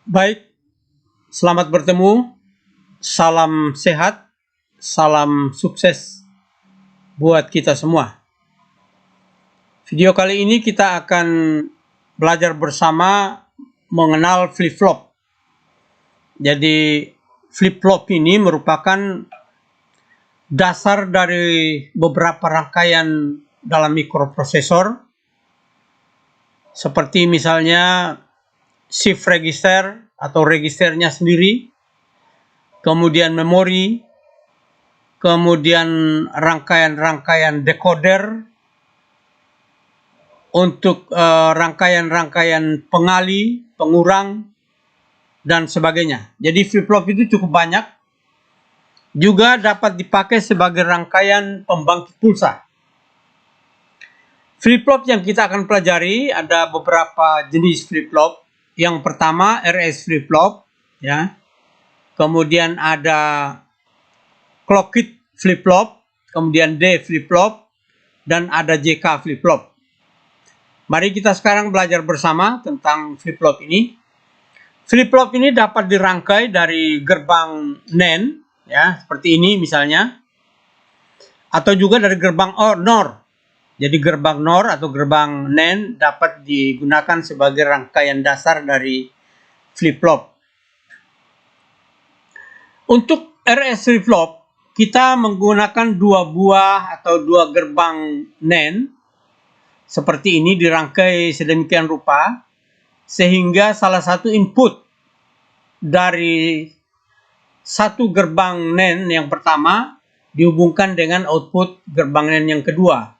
Baik, selamat bertemu. Salam sehat, salam sukses buat kita semua. Video kali ini kita akan belajar bersama mengenal flip-flop. Jadi flip-flop ini merupakan dasar dari beberapa rangkaian dalam mikroprosesor, seperti misalnya shift register atau registernya sendiri, kemudian memori, kemudian rangkaian-rangkaian decoder, untuk rangkaian-rangkaian pengali, pengurang, dan sebagainya. Jadi flip-flop itu cukup banyak. Juga dapat dipakai sebagai rangkaian pembangkit pulsa. Flip-flop yang kita akan pelajari ada beberapa jenis flip-flop. Yang pertama RS flip-flop, ya. Kemudian ada clocked flip-flop, kemudian D flip-flop, dan ada JK flip-flop. Mari kita sekarang belajar bersama tentang flip-flop ini. Flip-flop ini dapat dirangkai dari gerbang NAND, ya, seperti ini misalnya, atau juga dari gerbang NOR. Jadi gerbang NOR atau gerbang NAND dapat digunakan sebagai rangkaian dasar dari flip-flop. Untuk RS flip-flop, kita menggunakan dua buah atau dua gerbang NAND seperti ini, dirangkai sedemikian rupa sehingga salah satu input dari satu gerbang NAND yang pertama dihubungkan dengan output gerbang NAND yang kedua.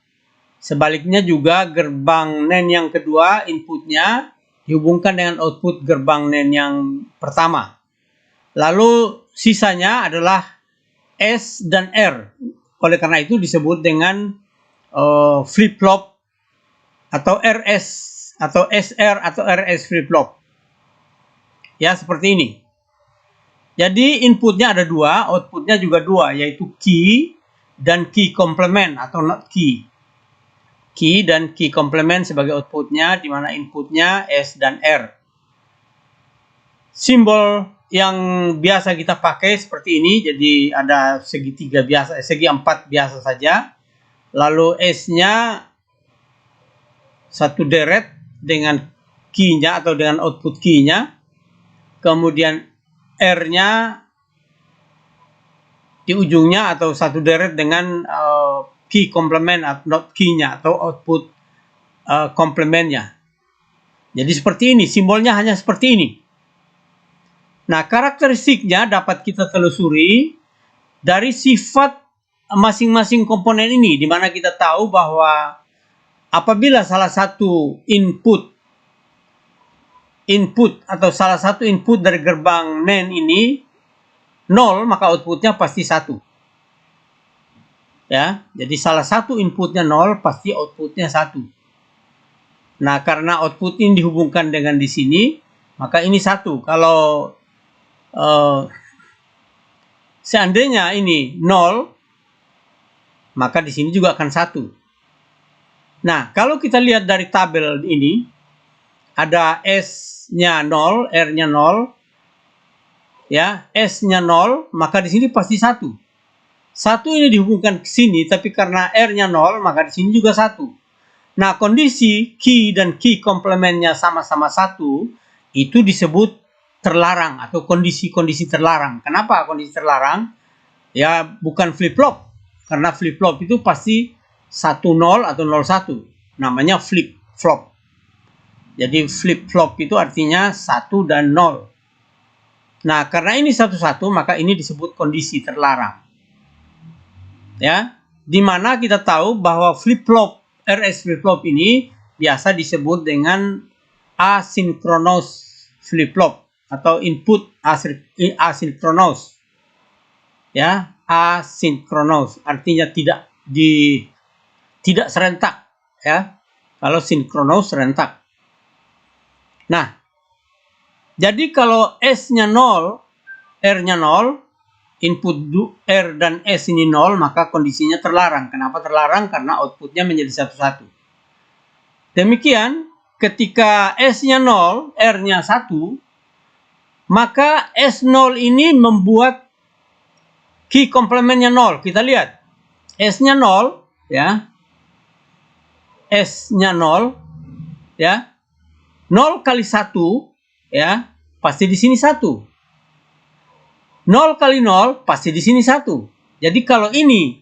Sebaliknya juga gerbang NAND yang kedua inputnya dihubungkan dengan output gerbang NAND yang pertama. Lalu sisanya adalah S dan R. Oleh karena itu disebut dengan flip-flop atau RS atau SR atau RS flip-flop. Ya, seperti ini. Jadi inputnya ada dua, outputnya juga dua, yaitu key dan key complement atau not key. Key dan key complement sebagai outputnya, di mana inputnya S dan R. Simbol yang biasa kita pakai seperti ini, jadi ada segitiga biasa, segi empat biasa saja. Lalu S-nya satu deret dengan key-nya atau dengan output key-nya. Kemudian R-nya di ujungnya atau satu deret dengan key complement atau not key-nya atau output complement-nya. Jadi seperti ini, simbolnya hanya seperti ini. Nah, karakteristiknya dapat kita telusuri dari sifat masing-masing komponen ini, di mana kita tahu bahwa apabila salah satu input atau salah satu input dari gerbang NAND ini 0, maka outputnya pasti 1. Ya, jadi salah satu inputnya 0, pasti outputnya 1. Nah, karena output ini dihubungkan dengan di sini, maka ini 1. Kalau seandainya ini 0, maka di sini juga akan 1. Nah, kalau kita lihat dari tabel ini, ada S-nya 0, R-nya 0, ya, S-nya 0, maka di sini pasti 1. 1 ini dihubungkan ke sini, tapi karena R-nya 0, maka di sini juga 1. Nah, kondisi key dan key komplementnya sama-sama 1, itu disebut terlarang atau kondisi-kondisi terlarang. Kenapa kondisi terlarang? Ya, bukan flip-flop. Karena flip-flop itu pasti 1-0 atau 0-1. Namanya flip-flop. Jadi flip-flop itu artinya 1 dan 0. Nah, karena ini 1-1, maka ini disebut kondisi terlarang. Ya, di mana kita tahu bahwa flip-flop, RS flip-flop ini biasa disebut dengan asynchronous flip-flop atau input asynchronous. Ya, asynchronous artinya tidak serentak, ya. Kalau sinkronous serentak. Nah, jadi kalau S-nya 0, R-nya 0, input R dan S ini 0, maka kondisinya terlarang. Kenapa terlarang? Karena outputnya menjadi 1-1. Demikian, ketika S-nya 0, R-nya 1, maka S0 ini membuat key komplementnya 0. Kita lihat. S-nya 0, ya. S-nya 0, ya. 0 kali 1, ya, pasti di sini 1. 0 kali 0 pasti di sini 1. Jadi kalau ini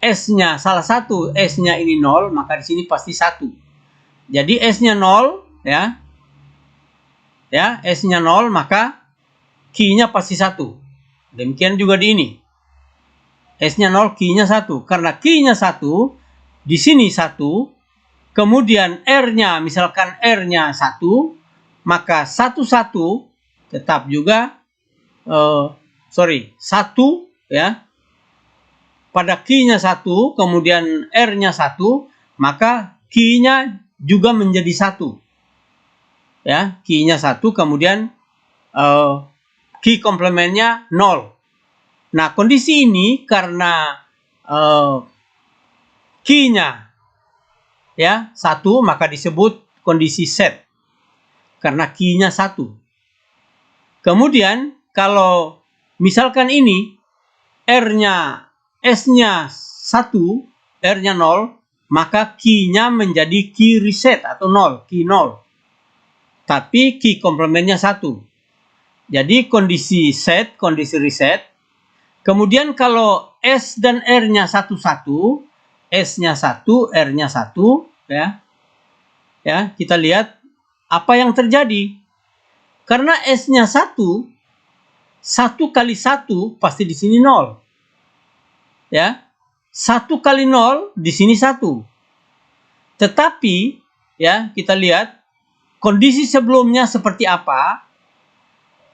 S-nya salah satu, S-nya ini 0, maka di sini pasti 1. Jadi S-nya 0, ya. Ya, S-nya 0, maka key-nya pasti 1. Demikian juga di ini. S-nya 0, key-nya 1. Karena key-nya 1, di sini 1, kemudian R-nya, misalkan R-nya 1, maka 1 tetap juga 1, ya. Pada key-nya 1, kemudian R-nya 1, maka key-nya juga menjadi 1. Ya, key-nya 1, kemudian key komplementnya 0. Nah, kondisi ini karena key-nya, ya, 1, maka disebut kondisi set. Karena key-nya 1. Kemudian kalau misalkan ini R-nya, S-nya 1, R-nya 0, maka key-nya menjadi key reset atau 0, key 0. Tapi key komplementnya 1. Jadi kondisi set, kondisi reset. Kemudian kalau S dan R-nya 1, S-nya 1, R-nya 1, ya. Ya, kita lihat apa yang terjadi. Karena S-nya 1, 1 kali 1 pasti di sini 0. Ya. 1 kali 0 di sini 1. Tetapi, ya, kita lihat kondisi sebelumnya seperti apa.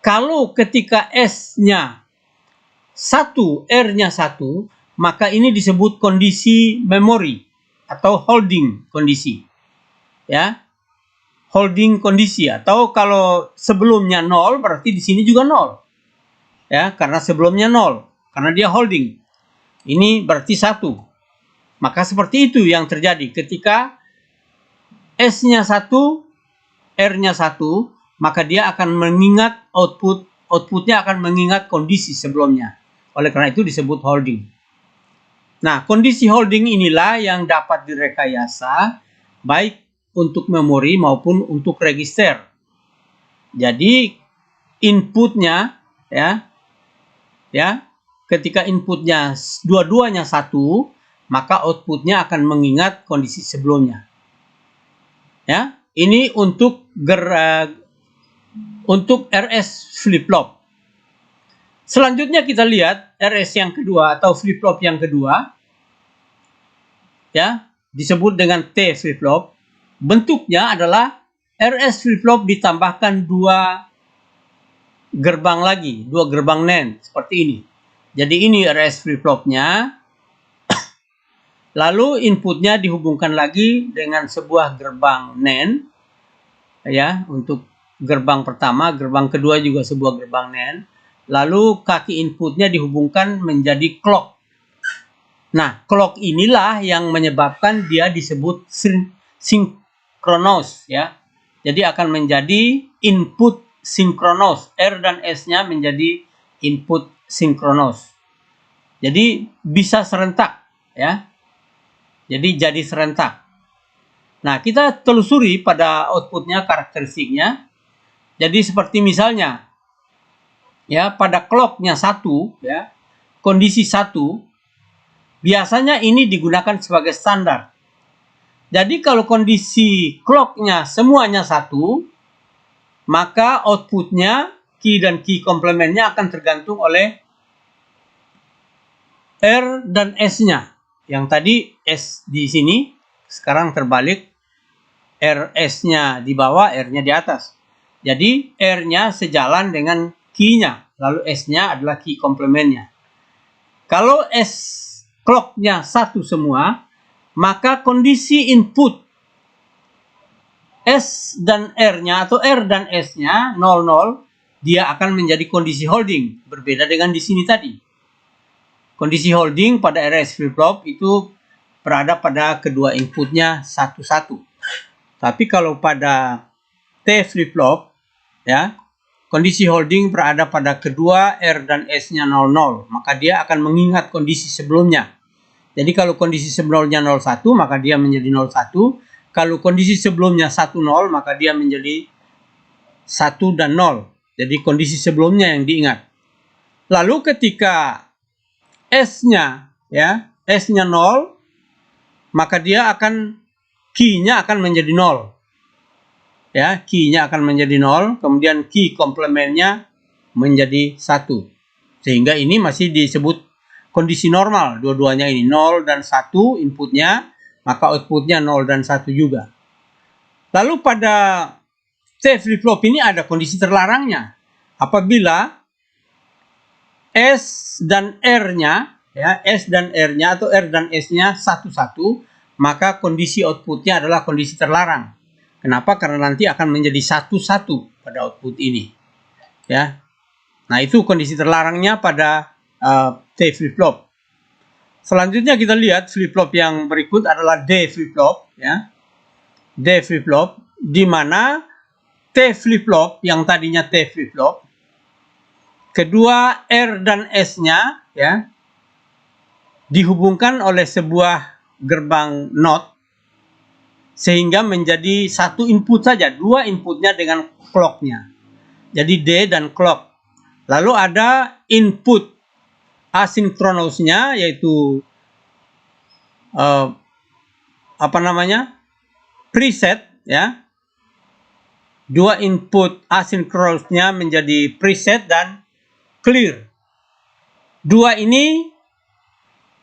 Kalau ketika S-nya 1, R-nya 1, maka ini disebut kondisi memori atau holding kondisi. Ya. Holding kondisi, atau kalau sebelumnya 0 berarti di sini juga 0. Ya, karena sebelumnya 0, karena dia holding. Ini berarti 1. Maka seperti itu yang terjadi ketika S-nya 1, R-nya 1, maka dia akan mengingat outputnya akan mengingat kondisi sebelumnya. Oleh karena itu disebut holding. Nah, kondisi holding inilah yang dapat direkayasa baik untuk memori maupun untuk register. Jadi inputnya, ya, ketika inputnya dua-duanya 1, maka outputnya akan mengingat kondisi sebelumnya. Ya, ini untuk RS flip-flop. Selanjutnya kita lihat RS yang kedua atau flip-flop yang kedua. Ya, disebut dengan T flip-flop. Bentuknya adalah RS flip-flop ditambahkan 2 gerbang lagi, 2 gerbang NAND seperti ini. Jadi ini RS flip-flopnya. Lalu inputnya dihubungkan lagi dengan sebuah gerbang NAND, ya, untuk gerbang pertama, gerbang kedua juga sebuah gerbang NAND. Lalu kaki inputnya dihubungkan menjadi clock. Nah, clock inilah yang menyebabkan dia disebut sinkronos, ya. Jadi akan menjadi input sinkronos. R dan S-nya menjadi input sinkronos. Jadi bisa serentak, ya. Jadi serentak. Nah, kita telusuri pada outputnya karakteristiknya. Jadi seperti misalnya, ya, pada clocknya 1, ya, kondisi 1, biasanya ini digunakan sebagai standar. Jadi kalau kondisi clocknya semuanya 1, maka outputnya, key dan key komplementnya akan tergantung oleh R dan S-nya. Yang tadi S di sini, sekarang terbalik, RS-nya di bawah, R-nya di atas. Jadi R-nya sejalan dengan key-nya, lalu S-nya adalah key komplementnya. Kalau S clock-nya 1 semua, maka kondisi input S dan R-nya atau R dan S-nya 00, dia akan menjadi kondisi holding, berbeda dengan di sini tadi. Kondisi holding pada RS flip-flop itu berada pada kedua inputnya 1-1. Tapi kalau pada T flip-flop, ya, kondisi holding berada pada kedua R dan S-nya 00, maka dia akan mengingat kondisi sebelumnya. Jadi kalau kondisi sebelumnya 01, maka dia menjadi 01. Kalau kondisi sebelumnya 10, maka dia menjadi 1 dan 0. Jadi kondisi sebelumnya yang diingat. Lalu ketika S-nya S-nya 0, maka dia akan key-nya akan menjadi 0. Ya, key-nya akan menjadi 0, kemudian key komplementnya menjadi 1. Sehingga ini masih disebut kondisi normal, dua-duanya ini 0 dan 1 inputnya, maka outputnya 0 dan 1 juga. Lalu pada T flip-flop ini ada kondisi terlarangnya. Apabila S dan R-nya, S dan R-nya atau R dan S-nya 1-1, maka kondisi outputnya adalah kondisi terlarang. Kenapa? Karena nanti akan menjadi 1-1 pada output ini. Ya. Nah, itu kondisi terlarangnya pada T flip-flop. Selanjutnya kita lihat flip-flop yang berikut adalah D flip-flop. Ya. D flip-flop, di mana T flip-flop yang tadinya T flip-flop, kedua R dan S-nya dihubungkan oleh sebuah gerbang NOT, sehingga menjadi satu input saja, dua inputnya dengan clock-nya. Jadi D dan clock. Lalu ada input asinkronosnya, yaitu preset, ya. Dua input asinkronosnya menjadi preset dan clear. Dua ini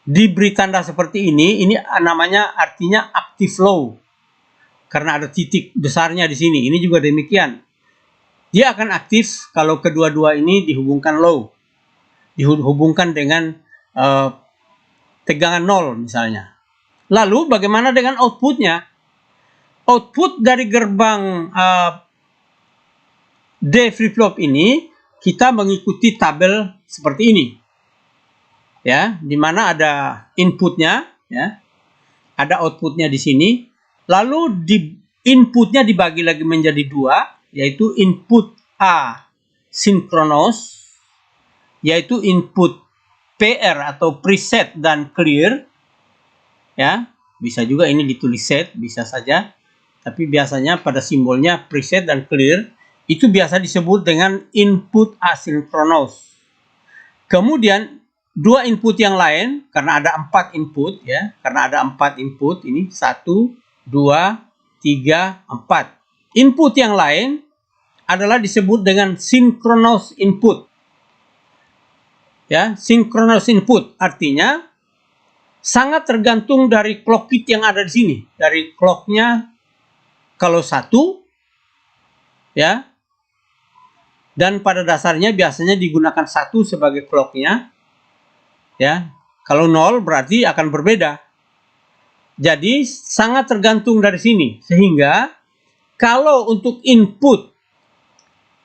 diberi tanda seperti ini namanya artinya active low. Karena ada titik besarnya di sini. Ini juga demikian. Dia akan aktif kalau kedua-dua ini dihubungkan low. Dihubungkan dengan tegangan 0 misalnya. Lalu bagaimana dengan outputnya? Output dari gerbang D flip-flop ini kita mengikuti tabel seperti ini. Ya, di mana ada inputnya, ya. Ada outputnya di sini. Lalu inputnya dibagi lagi menjadi dua, yaitu input A sinkronos, yaitu input PR atau preset dan clear. Ya, bisa juga ini ditulis set, bisa saja. Tapi biasanya pada simbolnya preset dan clear itu biasa disebut dengan input asinkronos. Kemudian dua input yang lain, karena ada 4 input, ya, karena ada 4 input, ini 1, 2, 3, 4. Input yang lain adalah disebut dengan synchronous input. Ya, synchronous input artinya sangat tergantung dari clock kit yang ada di sini. Dari clocknya kalau 1, ya, dan pada dasarnya biasanya digunakan 1 sebagai clocknya, ya. Kalau 0 berarti akan berbeda. Jadi sangat tergantung dari sini, sehingga kalau untuk input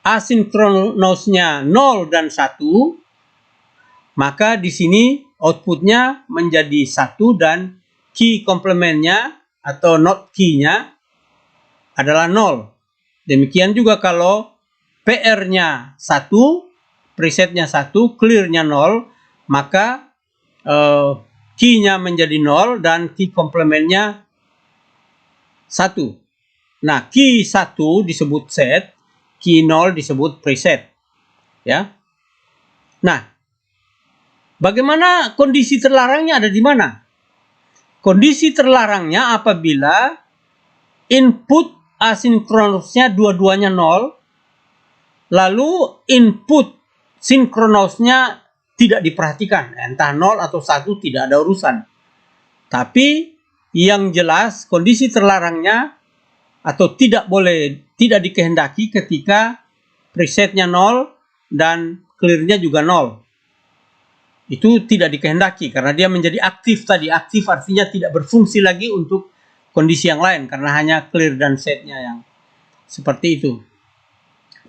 asinkronosnya 0 dan 1, maka di sini outputnya menjadi 1 dan key komplementnya atau not key-nya adalah 0. Demikian juga kalau PR-nya 1, presetnya 1, clear-nya 0, maka key-nya menjadi 0 dan key komplementnya 1. Nah, key 1 disebut set, key 0 disebut preset. Ya. Nah, bagaimana kondisi terlarangnya ada di mana? Kondisi terlarangnya apabila input asinkronosnya dua-duanya 0, lalu input sinkronosnya tidak diperhatikan, entah 0 atau 1 tidak ada urusan. Tapi yang jelas kondisi terlarangnya atau tidak dikehendaki ketika presetnya 0 dan clear-nya juga 0. Itu tidak dikehendaki karena dia menjadi aktif tadi. Aktif artinya tidak berfungsi lagi untuk kondisi yang lain karena hanya clear dan setnya yang seperti itu.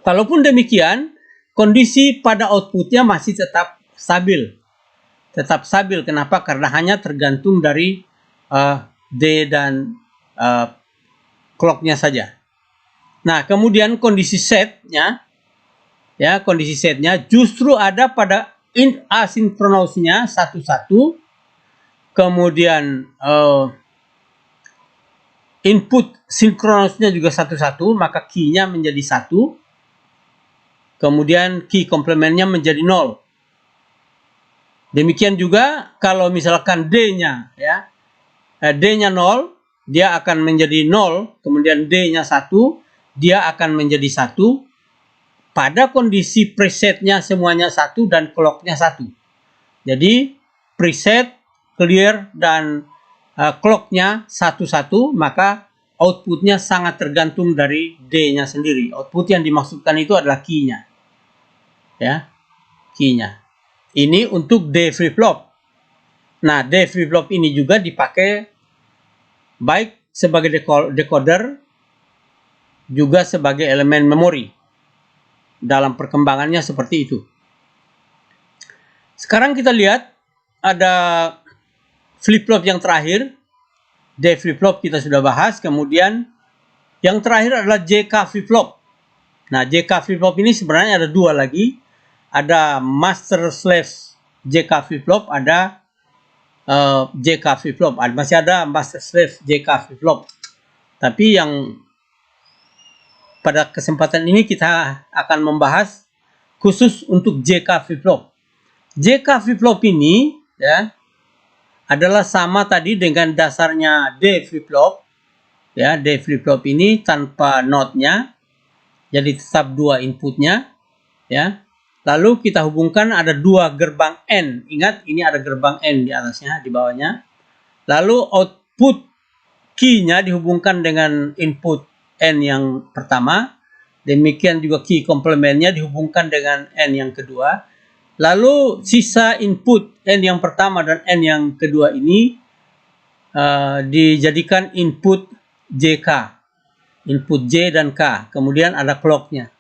Kalaupun demikian, kondisi pada outputnya masih tetap stabil. Tetap stabil. Kenapa? Karena hanya tergantung dari D dan clock-nya saja. Nah, kemudian kondisi setnya ya, kondisi setnya justru ada pada asinkronosnya 11, kemudian input sinkronosnya juga 11, maka key-nya menjadi 1, kemudian key komplementnya menjadi 0. Demikian juga kalau misalkan D-nya ya, D-nya 0, dia akan menjadi 0, kemudian D-nya 1, dia akan menjadi 1 pada kondisi presetnya semuanya 1 dan clock-nya 1. Jadi preset, clear, dan clock-nya 1-1, maka outputnya sangat tergantung dari D-nya sendiri. Output yang dimaksudkan itu adalah key-nya. Ya, key-nya. Ini untuk D flip-flop. Nah, D flip-flop ini juga dipakai baik sebagai decoder, juga sebagai elemen memori. Dalam perkembangannya seperti itu. Sekarang kita lihat ada flip-flop yang terakhir. D flip-flop kita sudah bahas. Kemudian yang terakhir adalah JK flip-flop. Nah, JK flip-flop ini sebenarnya ada dua lagi. Ada master slave JK flip-flop, ada JK flip-flop. Masih ada master slave JK flip-flop. Tapi yang pada kesempatan ini kita akan membahas khusus untuk JK flip-flop. JK flip-flop ini ya adalah sama tadi dengan dasarnya D flip-flop. Ya, D flip-flop ini tanpa node-nya. Jadi tetap dua inputnya, ya. Lalu kita hubungkan ada dua gerbang N. Ingat, ini ada gerbang N di atasnya, di bawahnya. Lalu output key-nya dihubungkan dengan input N yang pertama. Demikian juga key komplementnya dihubungkan dengan N yang kedua. Lalu sisa input N yang pertama dan N yang kedua ini dijadikan input JK. Input J dan K. Kemudian ada clock-nya.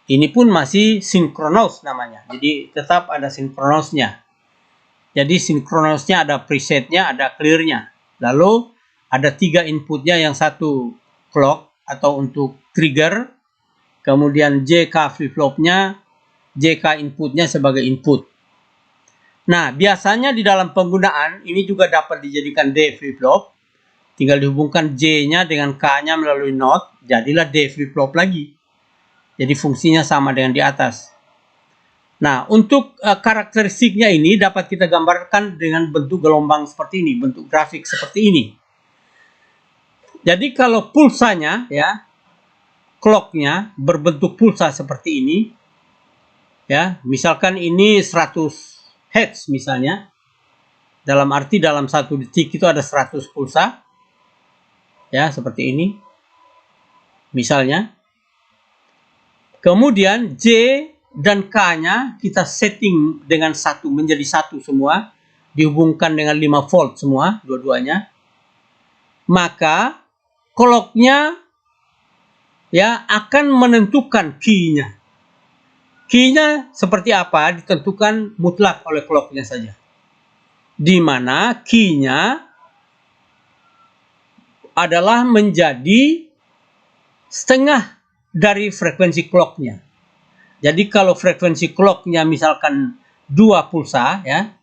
Ini pun masih sinkronos namanya. Jadi tetap ada sinkronosnya. Jadi sinkronosnya ada presetnya, ada clear-nya. Lalu ada 3 inputnya, yang satu clock atau untuk trigger. Kemudian JK flip-flopnya, JK inputnya sebagai input. Nah, biasanya di dalam penggunaan ini juga dapat dijadikan D flip-flop. Tinggal dihubungkan J-nya dengan K-nya melalui node, jadilah D flip-flop lagi. Jadi fungsinya sama dengan di atas. Nah, untuk karakteristiknya ini dapat kita gambarkan dengan bentuk gelombang seperti ini, bentuk grafik seperti ini. Jadi kalau pulsanya ya, clock-nya berbentuk pulsa seperti ini. Ya, misalkan ini 100 Hz misalnya. Dalam arti dalam 1 detik itu ada 100 pulsa. Ya, seperti ini. Misalnya. Kemudian J dan K-nya kita setting dengan 1 menjadi 1 semua, dihubungkan dengan 5 volt semua, dua-duanya. Maka clock-nya ya akan menentukan key-nya. Key-nya seperti apa ditentukan mutlak oleh clock-nya saja. Di mana key-nya adalah menjadi setengah dari frekuensi clock-nya. Jadi kalau frekuensi clock-nya misalkan 2 pulsa ya.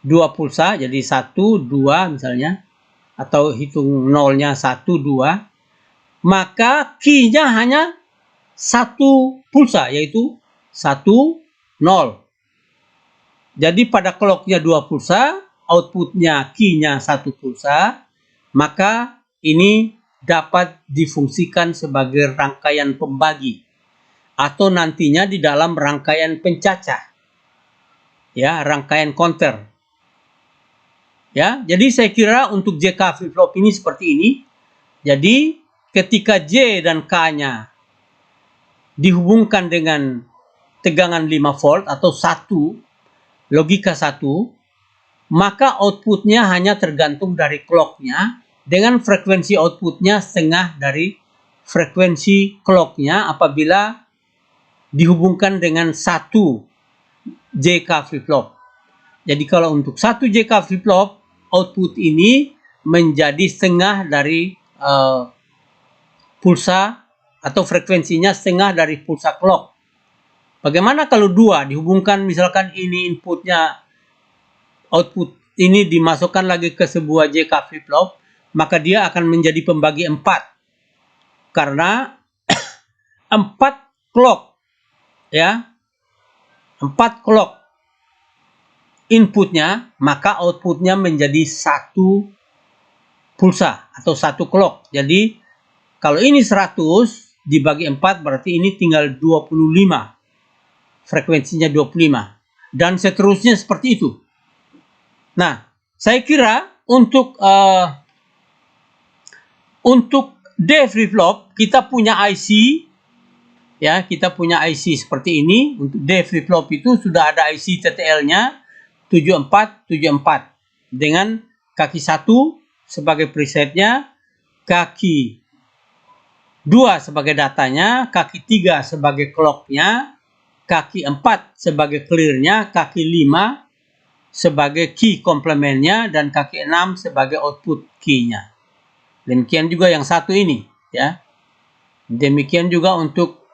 2 pulsa jadi 1, 2 misalnya, atau hitung nolnya 1, 2, maka key-nya hanya 1 pulsa, yaitu 1, 0. Jadi pada clock-nya 2 pulsa, outputnya key-nya 1 pulsa, maka ini dapat difungsikan sebagai rangkaian pembagi atau nantinya di dalam rangkaian pencacah. Ya, rangkaian counter. Ya, jadi saya kira untuk JK flip-flop ini seperti ini. Jadi ketika J dan K-nya dihubungkan dengan tegangan 5 volt atau 1, logika 1, maka outputnya hanya tergantung dari clock-nya dengan frekuensi outputnya setengah dari frekuensi clock-nya apabila dihubungkan dengan 1 JK flip-flop. Jadi kalau untuk 1 JK flip-flop, output ini menjadi setengah dari pulsa atau frekuensinya setengah dari pulsa clock. Bagaimana kalau 2 dihubungkan, misalkan ini inputnya, output ini dimasukkan lagi ke sebuah JK flip-flop, maka dia akan menjadi pembagi 4. Karena 4 clock, ya, 4 clock inputnya, maka outputnya menjadi 1 pulsa atau 1 clock. Jadi kalau ini 100 dibagi 4 berarti ini tinggal 25. Frekuensinya 25. Dan seterusnya seperti itu. Nah, saya kira untuk D flip-flop kita punya IC, ya, kita punya IC seperti ini. Untuk D flip-flop itu sudah ada IC TTL-nya 7474 dengan kaki 1 sebagai presetnya, kaki 2 sebagai datanya, kaki 3 sebagai clocknya, kaki 4 sebagai clearnya, kaki 5 sebagai key komplementnya, dan kaki 6 sebagai output key-nya. Demikian juga yang satu ini, ya. Demikian juga untuk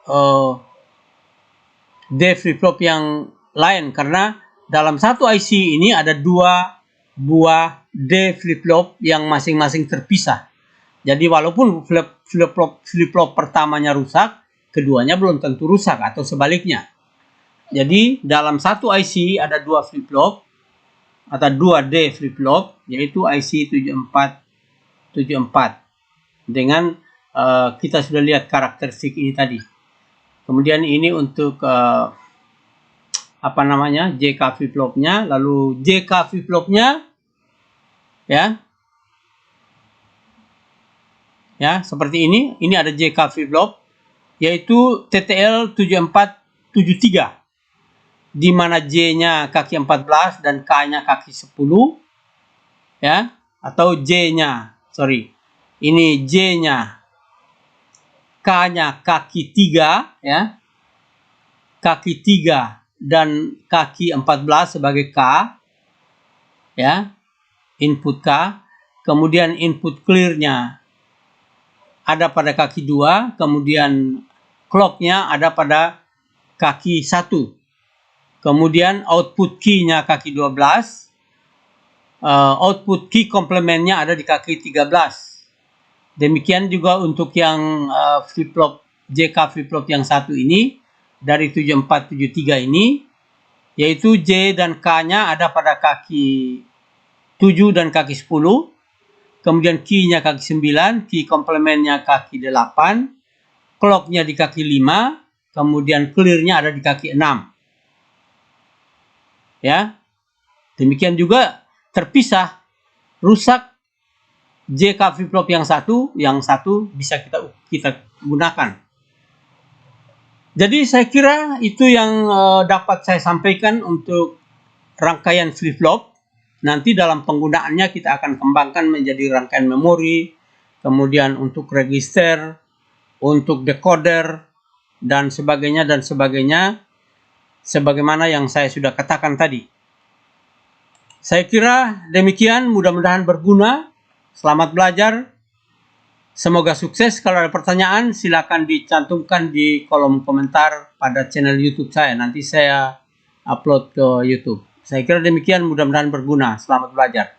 D flip-flop yang lain, karena dalam satu IC ini ada 2 buah D flip-flop yang masing-masing terpisah. Jadi walaupun flip-flop pertamanya rusak, keduanya belum tentu rusak atau sebaliknya. Jadi dalam satu IC ada 2 flip-flop atau 2 D flip-flop, yaitu IC 7474 dengan kita sudah lihat karakteristik ini tadi. Kemudian ini untuk apa namanya, JK flip-flopnya, lalu JK flip-flopnya, ya, seperti ini ada JK flip-flop, yaitu TTL 7473, di mana J-nya kaki 14 dan K-nya kaki 10, ya, atau J-nya, ini J-nya, K-nya kaki 3, ya, kaki 3 dan kaki 14 sebagai K, ya, input K. Kemudian input clear-nya ada pada kaki 2, kemudian clock-nya ada pada kaki 1. Kemudian output key-nya kaki 12, output key komplementnya ada di kaki 13. Demikian juga untuk yang flip-flop JK flip-flop yang satu ini, dari 7473 ini, yaitu J dan K-nya ada pada kaki 7 dan kaki 10, kemudian key-nya kaki 9, key komplementnya kaki 8, clock-nya di kaki 5, kemudian clear-nya ada di kaki 6. Ya, demikian juga terpisah, rusak JK flip-flop yang satu bisa kita gunakan. Jadi saya kira itu yang dapat saya sampaikan untuk rangkaian flip-flop. Nanti dalam penggunaannya kita akan kembangkan menjadi rangkaian memori, kemudian untuk register, untuk decoder, dan sebagainya, sebagaimana yang saya sudah katakan tadi. Saya kira demikian, mudah-mudahan berguna. Selamat belajar. Semoga sukses. Kalau ada pertanyaan, silakan dicantumkan di kolom komentar pada channel YouTube saya. Nanti saya upload ke YouTube. Saya kira demikian, mudah-mudahan berguna. Selamat belajar.